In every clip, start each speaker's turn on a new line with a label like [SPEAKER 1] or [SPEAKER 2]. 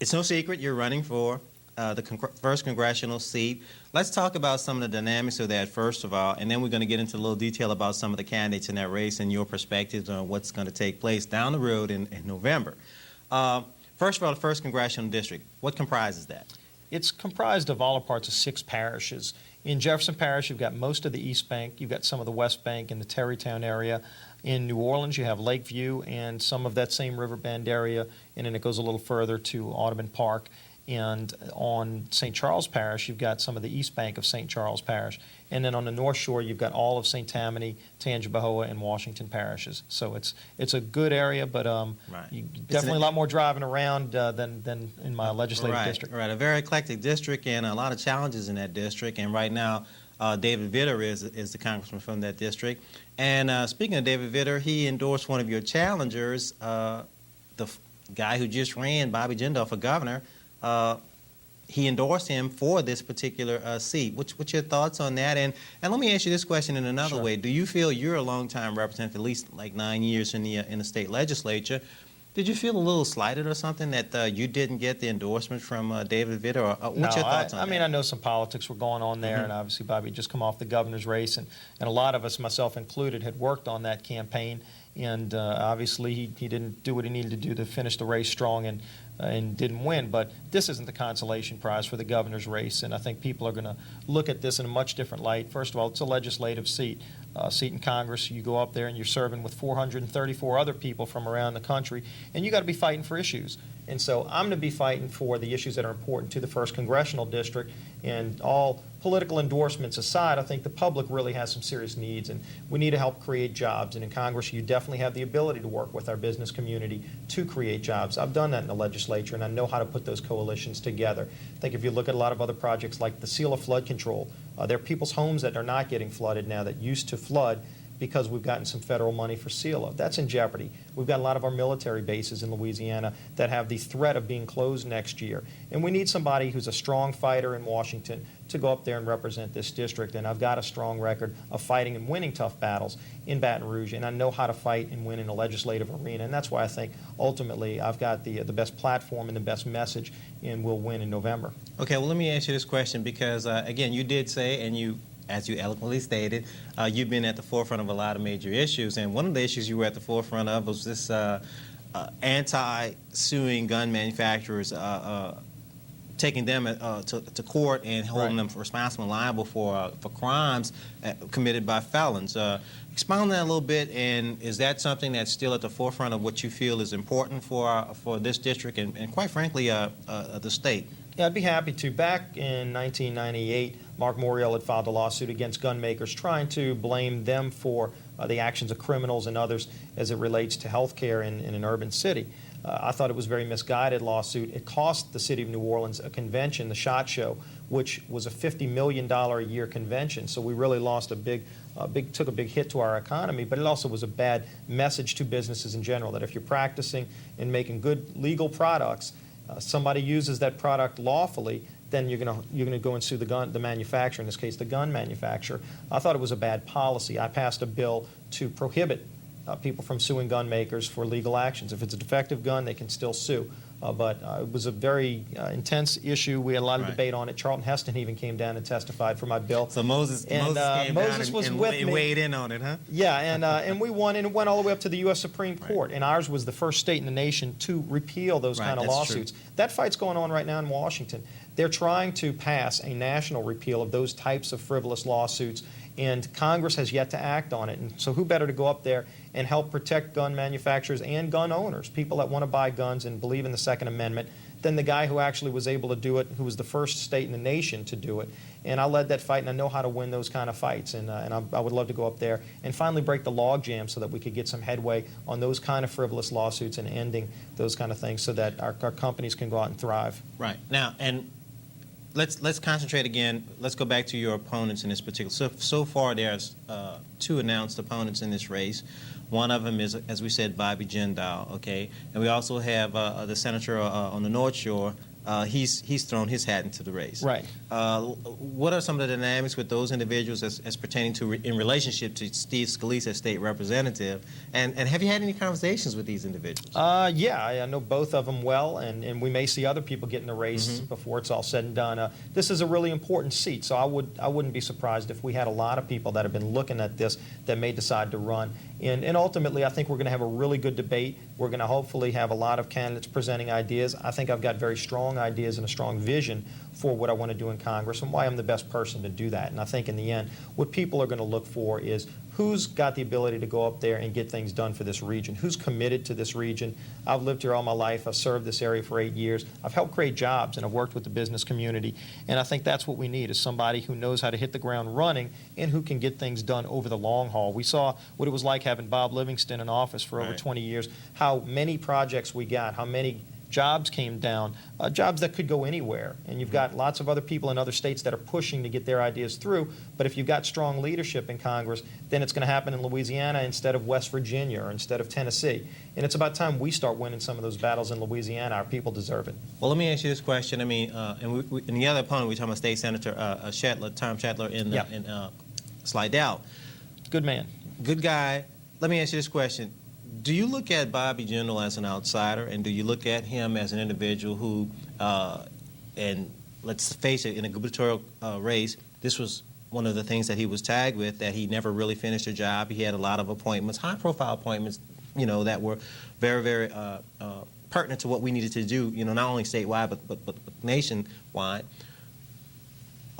[SPEAKER 1] It's no secret you're running for the first congressional seat. Let's talk about some of the dynamics of that first of all, and then we're going to get into a little detail about some of the candidates in that race and your perspectives on what's going to take place down the road in November. First of all, the first congressional district, what comprises that?
[SPEAKER 2] It's comprised of all or parts of 6 parishes. In Jefferson Parish, you've got most of the East Bank, you've got some of the West Bank and the Terrytown area. In New Orleans, you have Lakeview and some of that same Riverbend area, and then it goes a little further to Audubon Park. And on St. Charles Parish, you've got some of the East Bank of St. Charles Parish. And then on the North Shore, you've got all of St. Tammany, Tangipahoa, and Washington parishes. So it's a good area, but definitely a lot more driving around than in my legislative district.
[SPEAKER 1] Right, a very eclectic district and a lot of challenges in that district. And right now, David Vitter is the congressman from that district. And speaking of David Vitter, he endorsed one of your challengers, the guy who just ran, Bobby Jindal, for governor. He endorsed him for this particular seat. What's your thoughts on that? And let me ask you this question in another way. Do you feel you're a longtime representative, at least like 9 years in the state legislature? Did you feel a little slighted or something that you didn't get the endorsement from David Vitter? Or what's your thoughts on that?
[SPEAKER 2] I mean, I know some politics were going on there, and obviously Bobby had just come off the governor's race, and a lot of us, myself included, had worked on that campaign. And obviously he didn't do what he needed to do to finish the race strong and didn't win. But this isn't the consolation prize for the governor's race, and I think people are going to look at this in a much different light. First of all, it's a legislative seat. Seat in Congress, you go up there and you're serving with 434 other people from around the country, and you got to be fighting for issues. And so I'm going to be fighting for the issues that are important to the first congressional district. And all political endorsements aside, I think the public really has some serious needs, and we need to help create jobs. And in Congress, you definitely have the ability to work with our business community to create jobs. I've done that in the legislature, and I know how to put those coalitions together. I think if you look at a lot of other projects like the seal of flood control, there are people's homes that are not getting flooded now that used to flood because we've gotten some federal money for SEALA. That's in jeopardy. We've got a lot of our military bases in Louisiana that have the threat of being closed next year. And we need somebody who's a strong fighter in Washington to go up there and represent this district. And I've got a strong record of fighting and winning tough battles in Baton Rouge, and I know how to fight and win in a legislative arena. And that's why I think ultimately I've got the best platform and the best message, and we'll win in November.
[SPEAKER 1] Okay, well, let me ask you this question because, again, you did say, and you, as you eloquently stated, you've been at the forefront of a lot of major issues, and one of the issues you were at the forefront of was this anti-suing gun manufacturers, taking them to court and holding them responsible and liable for crimes committed by felons. Expound on that a little bit, and is that something that's still at the forefront of what you feel is important for this district and quite frankly, the state?
[SPEAKER 2] Yeah, I'd be happy to. Back in 1998, Mark Morial had filed a lawsuit against gun makers trying to blame them for the actions of criminals and others as it relates to health care in an urban city. I thought it was a very misguided lawsuit. It cost the city of New Orleans a convention, the SHOT Show, which was a $50 million a year convention. So we really lost took a big hit to our economy, but it also was a bad message to businesses in general, that if you're practicing and making good legal products, somebody uses that product lawfully, then you're gonna go and sue the manufacturer, in this case the gun manufacturer. I thought it was a bad policy. I passed a bill to prohibit people from suing gun makers for legal actions. If it's a defective gun, they can still sue. But it was a very intense issue. We had a lot of debate on it. Charlton Heston even came down and testified for my bill.
[SPEAKER 1] So Moses came down and weighed in on it, huh?
[SPEAKER 2] Yeah, and we won, and it went all the way up to the U.S. Supreme Court. And ours was the first state in the nation to repeal those kind of lawsuits. That fight's going on right now in Washington. They're trying to pass a national repeal of those types of frivolous lawsuits, and Congress has yet to act on it. And so who better to go up there and help protect gun manufacturers and gun owners, people that want to buy guns and believe in the Second Amendment, than the guy who actually was able to do it, who was the first state in the nation to do it. And I led that fight, and I know how to win those kind of fights. And I would love to go up there and finally break the logjam so that we could get some headway on those kind of frivolous lawsuits and ending those kind of things so that our companies can go out and thrive.
[SPEAKER 1] Right. Now, and let's concentrate again. Let's go back to your opponents in this particular. So far, there's two announced opponents in this race. One of them is, as we said, Bobby Jindal, okay? And we also have the senator on the North Shore, he's thrown his hat into the race.
[SPEAKER 2] Right.
[SPEAKER 1] What are some of the dynamics with those individuals as pertaining to in relationship to Steve Scalise as state representative? And have you had any conversations with these individuals?
[SPEAKER 2] Yeah, I know both of them well, and we may see other people get in the race before it's all said and done. This is a really important seat, so I wouldn't be surprised if we had a lot of people that have been looking at this that may decide to run. And ultimately, I think we're going to have a really good debate. We're going to hopefully have a lot of candidates presenting ideas. I think I've got very strong ideas and a strong vision for what I want to do in Congress and why I'm the best person to do that. And I think in the end, what people are going to look for is who's got the ability to go up there and get things done for this region, who's committed to this region. I've lived here all my life. I've served this area for 8 years. I've helped create jobs, and I've worked with the business community. And I think that's what we need, is somebody who knows how to hit the ground running and who can get things done over the long haul. We saw what it was like having Bob Livingston in office for over 20 years, how many projects we got, how many jobs came down, jobs that could go anywhere. And you've got lots of other people in other states that are pushing to get their ideas through. But if you've got strong leadership in Congress, then it's going to happen in Louisiana instead of West Virginia or instead of Tennessee. And it's about time we start winning some of those battles in Louisiana. Our people deserve it.
[SPEAKER 1] Well, let me ask you this question. I mean, and the other opponent, we're talking about State Senator Tom Shetler in Slidell.
[SPEAKER 2] Good man.
[SPEAKER 1] Good guy. Let me ask you this question. Do you look at Bobby Jindal as an outsider, and do you look at him as an individual who, and let's face it, in a gubernatorial race, this was one of the things that he was tagged with, that he never really finished a job. He had a lot of appointments, high-profile appointments, you know, that were very, very pertinent to what we needed to do, you know, not only statewide but nationwide.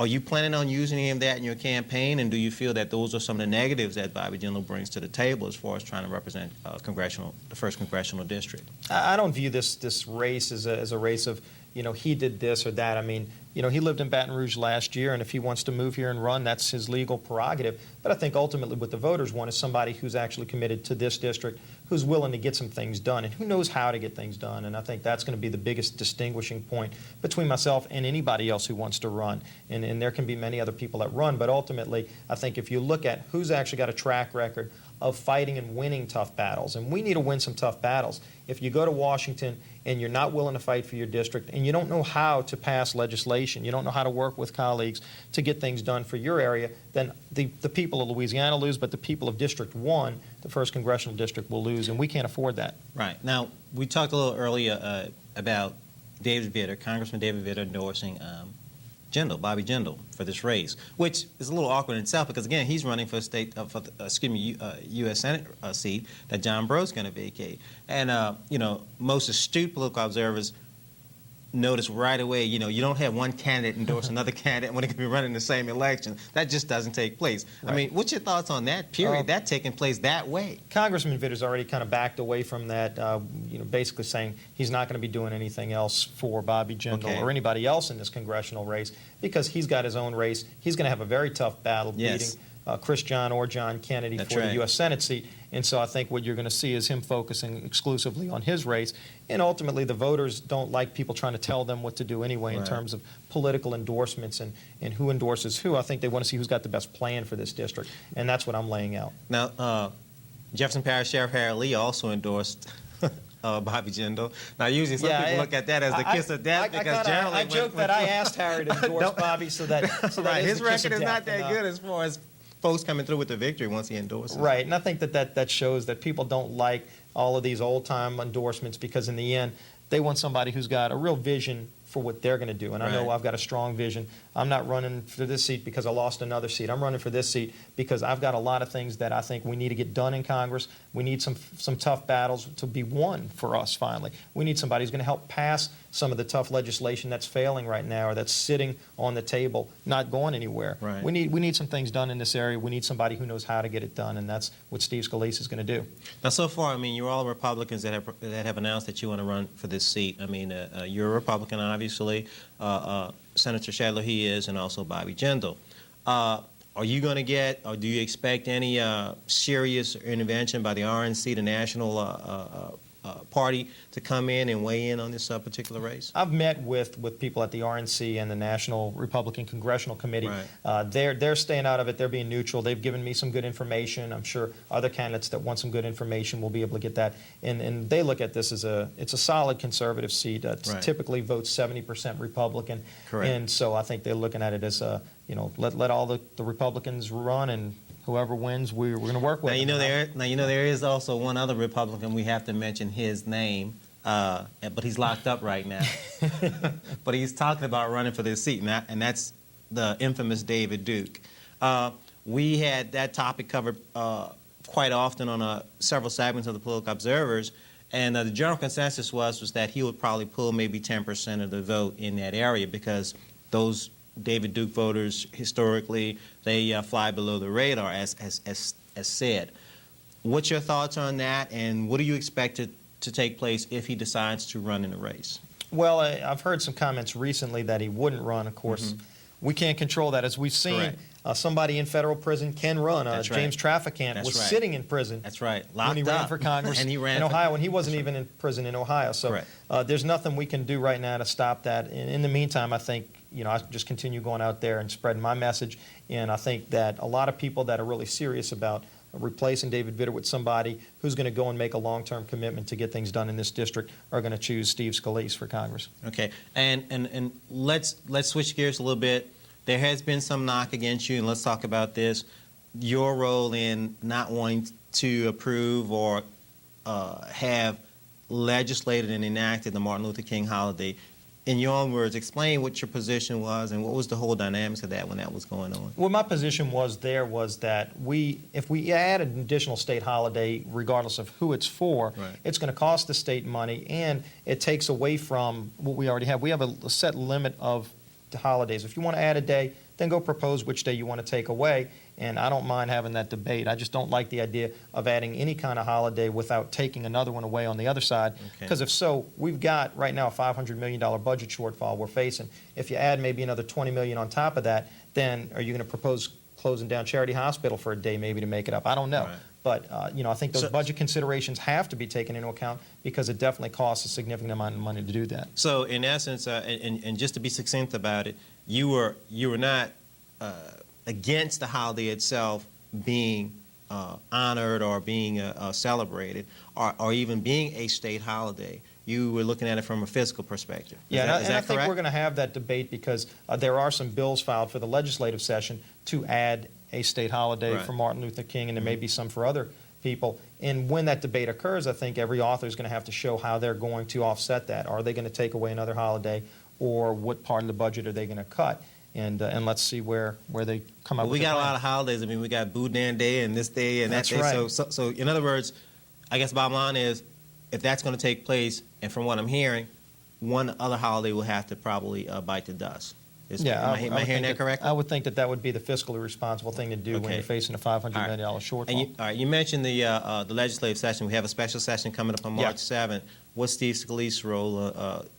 [SPEAKER 1] Are you planning on using any of that in your campaign, and do you feel that those are some of the negatives that Bobby Jindal brings to the table as far as trying to represent the 1st congressional district?
[SPEAKER 2] I don't view this race as a race of, you know, he did this or that. I mean, you know, he lived in Baton Rouge last year, and if he wants to move here and run, that's his legal prerogative. But I think ultimately what the voters want is somebody who's actually committed to this district, who's willing to get some things done, and who knows how to get things done. And I think that's going to be the biggest distinguishing point between myself and anybody else who wants to run. And there can be many other people that run, but ultimately I think if you look at who's actually got a track record of fighting and winning tough battles, and we need to win some tough battles. If you go to Washington and you're not willing to fight for your district, and you don't know how to pass legislation, you don't know how to work with colleagues to get things done for your area, then the people of Louisiana lose, but the people of District 1, the 1st congressional district, will lose, and we can't afford that.
[SPEAKER 1] Right. Now, we talked a little earlier about David Vitter, Congressman David Vitter endorsing Bobby Jindal, for this race, which is a little awkward in itself because, again, he's running for a U.S. Senate seat that John Bro's going to vacate. And, you know, most astute political observers notice right away, you know, you don't have one candidate endorse another candidate when it can be running the same election. That just doesn't take place. Right. I mean, what's your thoughts on that period, that taking place that way?
[SPEAKER 2] Congressman Vitter's already kind of backed away from that, you know, basically saying he's not going to be doing anything else for Bobby Jindal or anybody else in this congressional race because he's got his own race. He's going to have a very tough battle beating Chris John or John Kennedy the U.S. Senate seat. And so I think what you're going to see is him focusing exclusively on his race. And ultimately, the voters don't like people trying to tell them what to do anyway in terms of political endorsements and who endorses who. I think they want to see who's got the best plan for this district. And that's what I'm laying out.
[SPEAKER 1] Now, Jefferson Parish Sheriff Harry Lee also endorsed Bobby Jindal. Now, usually some people look at that as the kiss of death because generally...
[SPEAKER 2] I joke that I asked Harry to endorse Bobby so that
[SPEAKER 1] his record is not that good as far as folks coming through with the victory once he endorses.
[SPEAKER 2] Right, and I think that shows that people don't like all of these old-time endorsements because in the end, they want somebody who's got a real vision for what they're going to do. And I know I've got a strong vision. I'm not running for this seat because I lost another seat. I'm running for this seat because I've got a lot of things that I think we need to get done in Congress. We need some tough battles to be won for us finally. We need somebody who's going to help pass some of the tough legislation that's failing right now or that's sitting on the table, not going anywhere.
[SPEAKER 1] Right.
[SPEAKER 2] We need some things done in this area. We need somebody who knows how to get it done, and that's what Steve Scalise is going to do.
[SPEAKER 1] Now, so far, I mean, you're all Republicans that have announced that you want to run for this seat. I mean, you're a Republican, obviously. Senator Shetler, he is, and also Bobby Jindal. Are you going to get, or do you expect any serious intervention by the RNC, the National party to come in and weigh in on this particular race?
[SPEAKER 2] I've met with people at the RNC and the National Republican Congressional Committee.
[SPEAKER 1] Right.
[SPEAKER 2] They're staying out of it. They're being neutral. They've given me some good information. I'm sure other candidates that want some good information will be able to get that. And they look at this as it's a solid conservative seat.
[SPEAKER 1] Right.
[SPEAKER 2] Typically votes 70% Republican.
[SPEAKER 1] Correct.
[SPEAKER 2] And so I think they're looking at it as let all the Republicans run, and whoever wins, we're going to work with.
[SPEAKER 1] Now you know there is also one other Republican we have to mention his name, but he's locked up right now. But he's talking about running for this seat, and that's the infamous David Duke. We had that topic covered quite often on several segments of the Political Observers, and the general consensus was that he would probably pull maybe 10% of the vote in that area, because those David Duke voters, historically, they fly below the radar, as said. What's your thoughts on that, and what do you expect to take place if he decides to run in the race?
[SPEAKER 2] Well, I've heard some comments recently that he wouldn't run. Of course, we can't control that. As we've seen, somebody in federal prison can run. James Trafficant was sitting in prison.
[SPEAKER 1] That's right.
[SPEAKER 2] When he ran for Congress
[SPEAKER 1] and he ran
[SPEAKER 2] in Ohio, when he wasn't even in prison in Ohio. So there's nothing we can do right now to stop that. In the meantime, I think I just continue going out there and spreading my message. And I think that a lot of people that are really serious about replacing David Vitter with somebody who's going to go and make a long-term commitment to get things done in this district are going to choose Steve Scalise for Congress.
[SPEAKER 1] Okay, and let's switch gears a little bit. There has been some knock against you, and let's talk about this. Your role in not wanting to approve or have legislated and enacted the Martin Luther King holiday. In your own words, explain what your position was and what was the whole dynamics of that when that was going on.
[SPEAKER 2] Well, my position was that if we add an additional state holiday, regardless of who it's for, it's going to cost the state money, and it takes away from what we already have. We have a set limit of the holidays. If you want to add a day, then go propose which day you want to take away. And I don't mind having that debate. I just don't like the idea of adding any kind of holiday without taking another one away on the other side. Because if so, we've got right now a $500 million budget shortfall we're facing. If you add maybe another $20 million on top of that, then are you going to propose closing down Charity Hospital for a day maybe to make it up? I don't know. But I think those budget considerations have to be taken into account, because it definitely costs a significant amount of money to do that.
[SPEAKER 1] So in essence, and just to be succinct about it, you were not against the holiday itself being honored or being celebrated, or even being a state holiday. You were looking at it from a fiscal perspective.
[SPEAKER 2] Is that I think
[SPEAKER 1] correct?
[SPEAKER 2] We're going to have that debate, because there are some bills filed for the legislative session to add a state holiday for Martin Luther King, and there may be some for other people. And when that debate occurs, I think every author is going to have to show how they're going to offset that. Are they going to take away another holiday, or what part of the budget are they going to cut? And let's see where they come up with.
[SPEAKER 1] We got a lot of holidays. I mean, we got Boudin Day and this day and that day.
[SPEAKER 2] Right.
[SPEAKER 1] So in other words, I guess the bottom line is, if that's going to take place, and from what I'm hearing, one other holiday will have to probably bite the dust. Am I hearing that correctly?
[SPEAKER 2] I would think that would be the fiscally responsible thing to do when you're facing a $500 million shortfall.
[SPEAKER 1] And you mentioned the legislative session. We have a special session coming up on March 7th. What's Steve Scalise's role?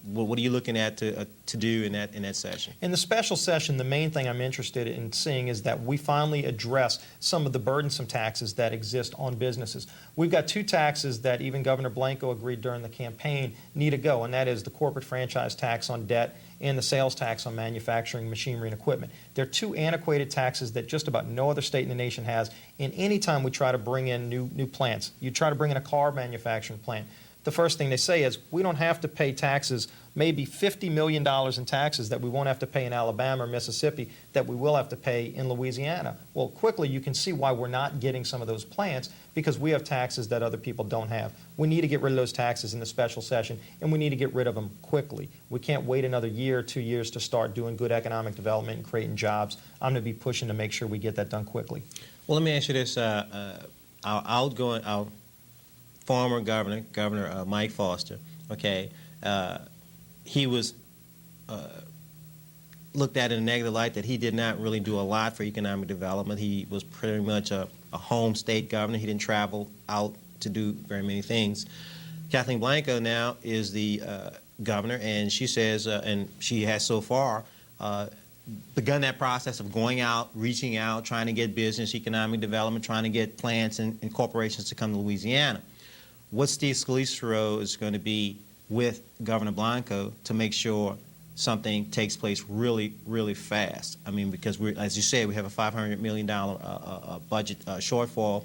[SPEAKER 1] What are you looking at to do in that session?
[SPEAKER 2] In the special session, the main thing I'm interested in seeing is that we finally address some of the burdensome taxes that exist on businesses. We've got two taxes that even Governor Blanco agreed during the campaign need to go, and that is the corporate franchise tax on debt and the sales tax on manufacturing machinery and equipment. They're two antiquated taxes that just about no other state in the nation has. And any time we try to bring in new plants, you try to bring in a car manufacturing plant, the first thing they say is, we don't have to pay taxes, maybe $50 million in taxes that we won't have to pay in Alabama or Mississippi that we will have to pay in Louisiana. Well, quickly you can see why we're not getting some of those plants, because we have taxes that other people don't have. We need to get rid of those taxes in the special session, and we need to get rid of them quickly. We can't wait another year or 2 years to start doing good economic development and creating jobs. I'm going to be pushing to make sure we get that done quickly.
[SPEAKER 1] Well, let me ask you this. Our former Governor Mike Foster, he was looked at in a negative light, that he did not really do a lot for economic development. He was pretty much a home state governor. He didn't travel out to do very many things. Kathleen Blanco now is the governor, and she says, and she has so far begun that process of going out, reaching out, trying to get business, economic development, trying to get plants and corporations to come to Louisiana. what Steve Scalise's role is going to be with Governor Blanco to make sure something takes place really, really fast. I mean, because as you said, we have a $500 million budget shortfall.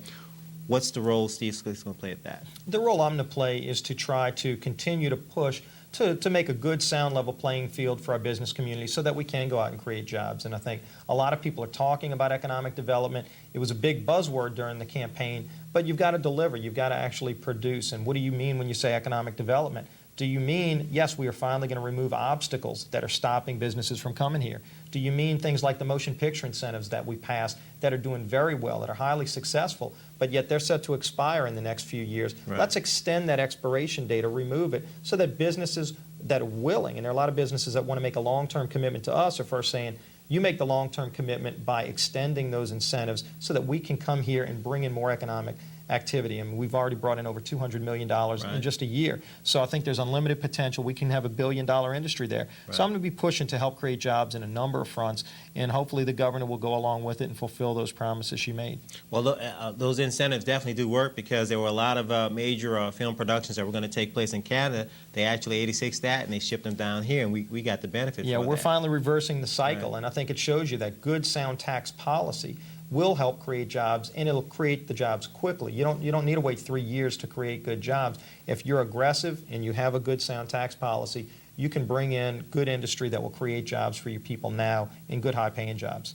[SPEAKER 1] What's the role Steve Scalise is going to play at that?
[SPEAKER 2] The role I'm going to play is to try to continue to push to make a good, sound, level playing field for our business community so that we can go out and create jobs. And I think a lot of people are talking about economic development. It was a big buzzword during the campaign, but you've got to deliver. You've got to actually produce. And what do you mean when you say economic development? Do you mean, yes, we are finally going to remove obstacles that are stopping businesses from coming here? Do you mean things like the motion picture incentives that we passed that are doing very well, that are highly successful, but yet they're set to expire in the next few years?
[SPEAKER 1] Right.
[SPEAKER 2] Let's extend that expiration date or remove it so that businesses that are willing, and there are a lot of businesses that want to make a long-term commitment to us, are first saying, you make the long-term commitment by extending those incentives so that we can come here and bring in more economic activity. I mean, we've already brought in over $200 million in just a year. So I think there's unlimited potential. We can have a billion-dollar industry there.
[SPEAKER 1] Right.
[SPEAKER 2] So I'm going to be pushing to help create jobs in a number of fronts, and hopefully the governor will go along with it and fulfill those promises she made.
[SPEAKER 1] Well, those incentives definitely do work because there were a lot of major film productions that were going to take place in Canada. They actually 86 that, and they shipped them down here, and we got the benefit
[SPEAKER 2] Yeah,
[SPEAKER 1] for
[SPEAKER 2] we're
[SPEAKER 1] that.
[SPEAKER 2] finally reversing the cycle,
[SPEAKER 1] Right.
[SPEAKER 2] and I think it shows you that good, sound tax policy will help create jobs, and it'll create the jobs quickly. You don't need to wait 3 years to create good jobs. If you're aggressive and you have a good, sound tax policy, you can bring in good industry that will create jobs for your people now and good, high-paying jobs.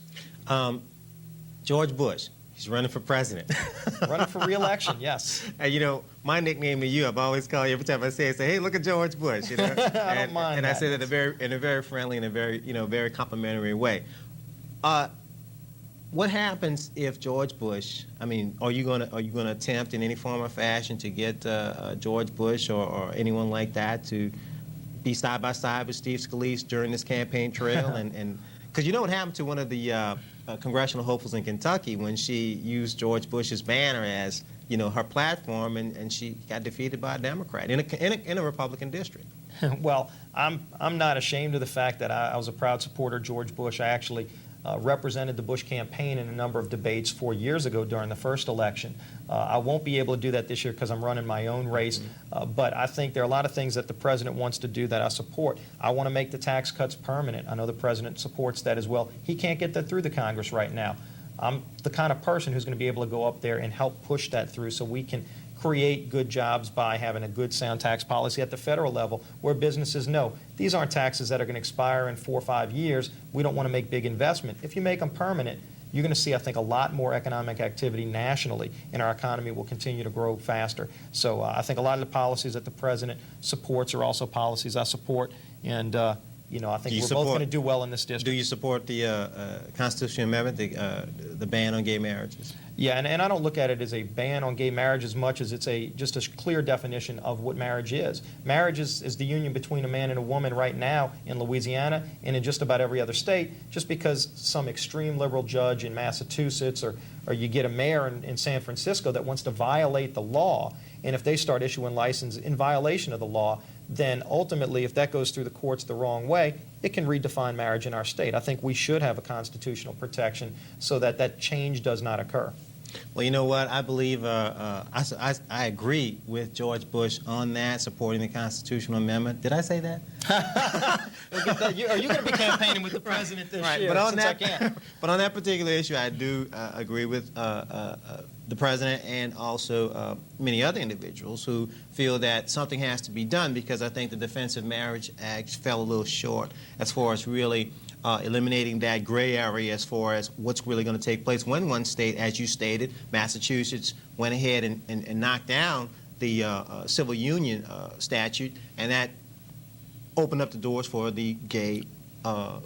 [SPEAKER 1] George Bush, he's running for president.
[SPEAKER 2] Running for re-election, yes.
[SPEAKER 1] And, you know, my nickname to you, I've always called you every time I say it, hey, look at George Bush. You know?
[SPEAKER 2] I don't mind
[SPEAKER 1] And I
[SPEAKER 2] that.
[SPEAKER 1] say that in a very friendly and a very, very complimentary way. What happens if George Bush? I mean, are you gonna attempt in any form or fashion to get George Bush or anyone like that to be side by side with Steve Scalise during this campaign trail? and because you know what happened to one of the congressional hopefuls in Kentucky when she used George Bush's banner as her platform, and she got defeated by a Democrat in a Republican district.
[SPEAKER 2] Well, I'm not ashamed of the fact that I was a proud supporter of George Bush. I actually represented the Bush campaign in a number of debates 4 years ago during the first election. I won't be able to do that this year because I'm running my own race, but I think there are a lot of things that the president wants to do that I support. I want to make the tax cuts permanent. I know the president supports that as well. He can't get that through the Congress right now. I'm the kind of person who's going to be able to go up there and help push that through so we can create good jobs by having a good, sound tax policy at the federal level where businesses know these aren't taxes that are going to expire in 4 or 5 years. We don't want to make big investment. If you make them permanent, you're going to see, I think, a lot more economic activity nationally, and our economy will continue to grow faster. So I think a lot of the policies that the president supports are also policies I support, and I think we're both going to do well in this district.
[SPEAKER 1] Do you support the constitutional amendment, the ban on gay marriages?
[SPEAKER 2] Yeah, and I don't look at it as a ban on gay marriage as much as it's just a clear definition of what marriage is. Marriage is the union between a man and a woman right now in Louisiana and in just about every other state. Just because some extreme liberal judge in Massachusetts or you get a mayor in San Francisco that wants to violate the law, and if they start issuing licenses in violation of the law, then ultimately, if that goes through the courts the wrong way, it can redefine marriage in our state. I think we should have a constitutional protection so that change does not occur.
[SPEAKER 1] Well, you know what? I believe I agree with George Bush on that, supporting the constitutional amendment. Did I say that?
[SPEAKER 2] Are you going to be campaigning with the president this year?
[SPEAKER 1] But on
[SPEAKER 2] since I
[SPEAKER 1] that,
[SPEAKER 2] can?
[SPEAKER 1] but on that particular issue, I do agree with the president and also many other individuals who feel that something has to be done, because I think the Defense of Marriage Act fell a little short as far as really eliminating that gray area as far as what's really going to take place when one state, as you stated, Massachusetts, went ahead and knocked down the civil union statute, and that opened up the doors for the gay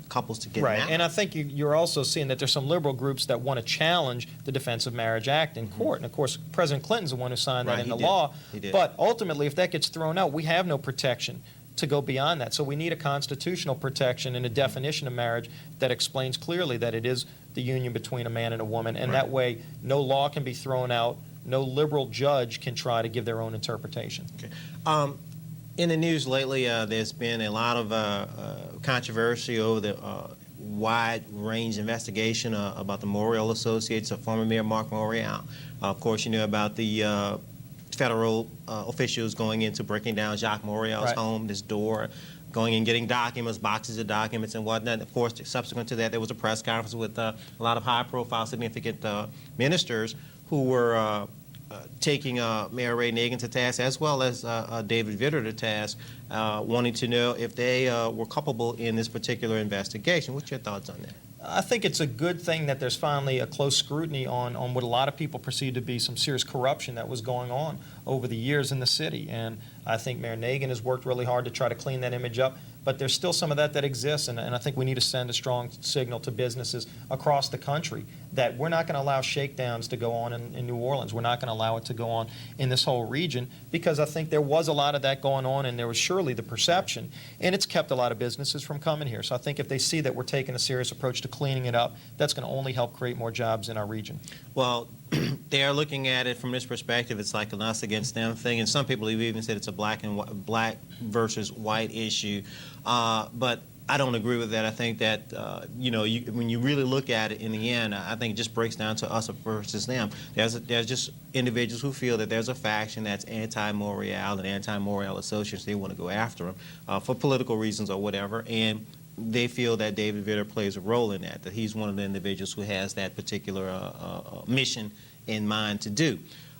[SPEAKER 1] couples to get
[SPEAKER 2] Right,
[SPEAKER 1] married.
[SPEAKER 2] and I think you're also seeing that there's some liberal groups that want to challenge the Defense of Marriage Act in court. And of course, President Clinton's the one who signed that into law.
[SPEAKER 1] He did.
[SPEAKER 2] But ultimately, if that gets thrown out, we have no protection to go beyond that. So we need a constitutional protection and a definition of marriage that explains clearly that it is the union between a man and a woman. And that way, no law can be thrown out. No liberal judge can try to give their own interpretation.
[SPEAKER 1] Okay. In the news lately, there's been a lot of controversy over the wide-range investigation about the Morial Associates of former Mayor Mark Morial. Of course, you know about the federal officials going into breaking down Jacques Morial's home, this door, going and getting documents, boxes of documents and whatnot. Of course, subsequent to that, there was a press conference with a lot of high-profile, significant ministers who were taking Mayor Ray Nagin to task, as well as David Vitter to task, wanting to know if they were culpable in this particular investigation. What's your thoughts on that?
[SPEAKER 2] I think it's a good thing that there's finally a close scrutiny on what a lot of people perceive to be some serious corruption that was going on over the years in the city. And I think Mayor Nagin has worked really hard to try to clean that image up. But there's still some of that exists, and I think we need to send a strong signal to businesses across the country that we're not going to allow shakedowns to go on in New Orleans. We're not going to allow it to go on in this whole region, because I think there was a lot of that going on, and there was surely the perception, and it's kept a lot of businesses from coming here. So I think if they see that we're taking a serious approach to cleaning it up, that's going to only help create more jobs in our region.
[SPEAKER 1] Well, they are looking at it from this perspective. It's like an us against them thing, and some people have even said it's a black versus white issue. But I don't agree with that. I think that when you really look at it in the end, I think it just breaks down to us versus them. There's just individuals who feel that there's a faction that's anti-Morial and anti-Morial associates. They want to go after them for political reasons or whatever, and they feel that David Vitter plays a role in that he's one of the individuals who has that particular mission in mind to do.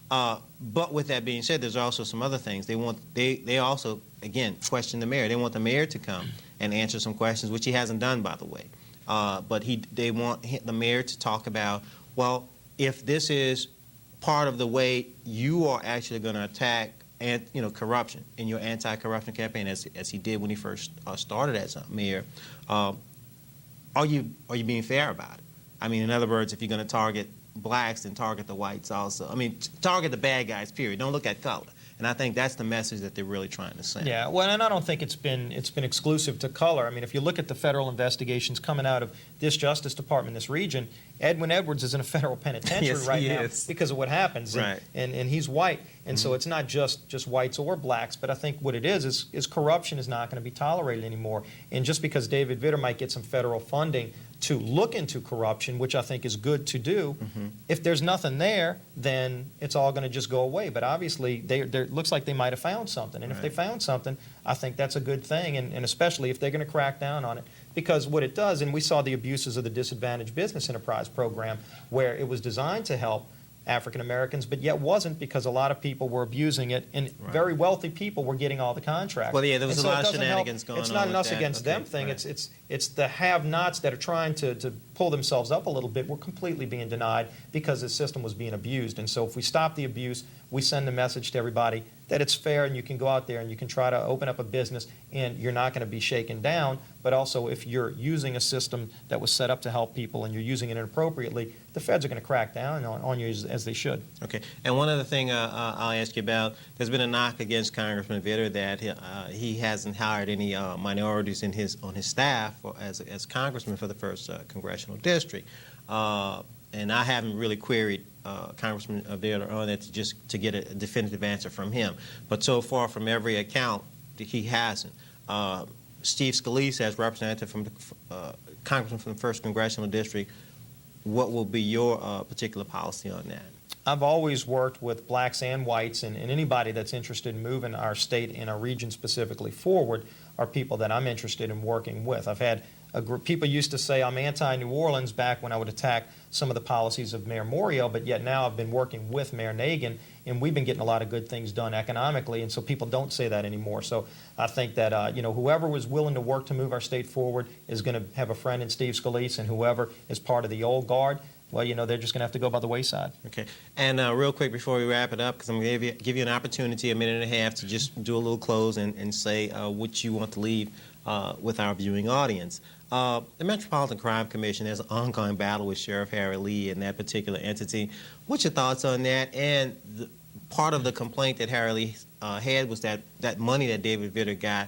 [SPEAKER 1] But with that being said, there's also some other things. They also, again, question the mayor. They want the mayor to come and answer some questions, which he hasn't done, by the way. But they want the mayor to talk about, well, if this is part of the way you are actually going to attack corruption in your anti-corruption campaign, as he did when he first started as mayor, are you being fair about it? I mean, in other words, if you're going to target blacks, then target the whites also. I mean, target the bad guys, period. Don't look at color. And I think that's the message that they're really trying to send.
[SPEAKER 2] Yeah, well, and I don't think it's been exclusive to color. I mean, if you look at the federal investigations coming out of this Justice Department, this region, Edwin Edwards is in a federal penitentiary
[SPEAKER 1] yes,
[SPEAKER 2] right now
[SPEAKER 1] is.
[SPEAKER 2] because of what happens.
[SPEAKER 1] Right.
[SPEAKER 2] And he's white. And so it's not just whites or blacks, but I think what it is corruption is not going to be tolerated anymore. And just because David Vitter might get some federal funding to look into corruption, which I think is good to do, if there's nothing there, then it's all going to just go away. But obviously, it looks like they might have found something. And if they found something, I think that's a good thing, and especially if they're going to crack down on it. Because what it does, and we saw the abuses of the Disadvantaged Business Enterprise program, where it was designed to help African Americans, but yet wasn't, because a lot of people were abusing it, and very wealthy people were getting all the contracts.
[SPEAKER 1] Well, yeah, there was a lot of shenanigans going on.
[SPEAKER 2] It's not an us
[SPEAKER 1] that.
[SPEAKER 2] against them thing. Right. It's the have-nots that are trying to pull themselves up a little bit were completely being denied because the system was being abused. And so if we stop the abuse, we send a message to everybody that it's fair, and you can go out there and you can try to open up a business, and you're not going to be shaken down. But also, if you're using a system that was set up to help people and you're using it inappropriately, the feds are going to crack down on you as they should. Okay.
[SPEAKER 1] And one other thing I'll ask you about, there's been a knock against Congressman Vitter that he hasn't hired any minorities on his staff as congressman for the 1st Congressional District. And I haven't really queried Congressman Vitter on it to get a definitive answer from him. But so far, from every account, he hasn't. Steve Scalise, as representative from Congressman from the 1st Congressional District, what will be your particular policy on that?
[SPEAKER 2] I've always worked with blacks and whites, and anybody that's interested in moving our state and our region specifically forward are people that I'm interested in working with. I've had a group, people used to say I'm anti-New Orleans back when I would attack some of the policies of Mayor Morial, but yet now I've been working with Mayor Nagin, and we've been getting a lot of good things done economically, and so people don't say that anymore. So I think that whoever was willing to work to move our state forward is going to have a friend in Steve Scalise, and whoever is part of the old guard, well, they're just going to have to go by the wayside.
[SPEAKER 1] Okay. And real quick before we wrap it up, because I'm going to give you an opportunity, a minute and a half, to just do a little close and say what you want to leave with our viewing audience. The Metropolitan Crime Commission has an ongoing battle with Sheriff Harry Lee and that particular entity. What's your thoughts on that? And part of the complaint that Harry Lee had was that money that David Vitter got,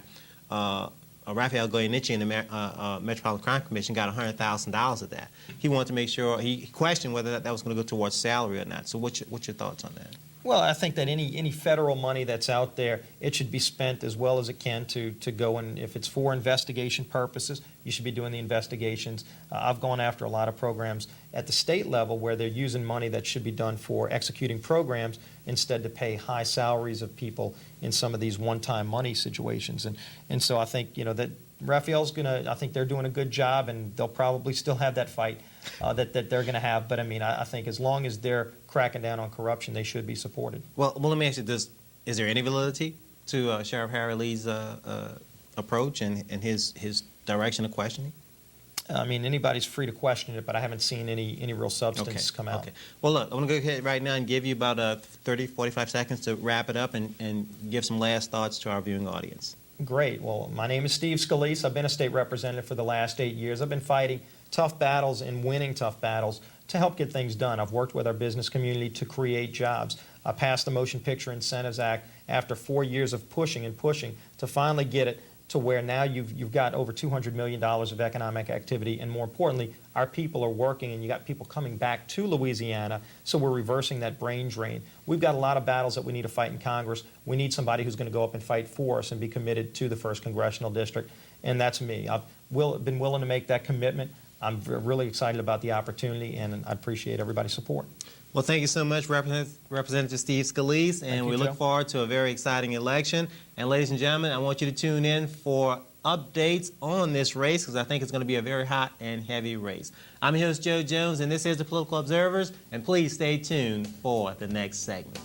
[SPEAKER 1] Raphael Goyeneche in the Metropolitan Crime Commission got $100,000 of that. He wanted to make sure, he questioned whether that was going to go towards salary or not. So what's your thoughts on that?
[SPEAKER 2] Well, I think that any federal money that's out there, it should be spent as well as it can to go, and if it's for investigation purposes, you should be doing the investigations. I've gone after a lot of programs at the state level where they're using money that should be done for executing programs instead to pay high salaries of people in some of these one-time money situations. And so I think, that Raphael's I think they're doing a good job, and they'll probably still have that fight that they're going to have. But I think as long as they're cracking down on corruption, they should be supported.
[SPEAKER 1] Well, let me ask you this. Is there any validity to Sheriff Harry Lee's approach and his direction of questioning?
[SPEAKER 2] Anybody's free to question it, but I haven't seen any real substance come out.
[SPEAKER 1] Okay. Well, look, I'm going to go ahead right now and give you about 30, 45 seconds to wrap it up and give some last thoughts to our viewing audience.
[SPEAKER 2] Great. Well, my name is Steve Scalise. I've been a state representative for the last 8 years. I've been fighting tough battles and winning tough battles to help get things done. I've worked with our business community to create jobs. I passed the Motion Picture Incentives Act after 4 years of pushing and pushing to finally get it to where now you've got over $200 million of economic activity, and more importantly, our people are working, and you got people coming back to Louisiana, so we're reversing that brain drain. We've got a lot of battles that we need to fight in Congress. We need somebody who's going to go up and fight for us and be committed to the 1st Congressional District, and that's me. I've been willing to make that commitment. I'm really excited about the opportunity, and I appreciate everybody's support.
[SPEAKER 1] Well, thank you so much, Representative Steve Scalise, and we look forward to a very exciting election. And ladies and gentlemen, I want you to tune in for updates on this race because I think it's going to be a very hot and heavy race. I'm your host, Joe Jones, and this is the Political Observers, and please stay tuned for the next segment.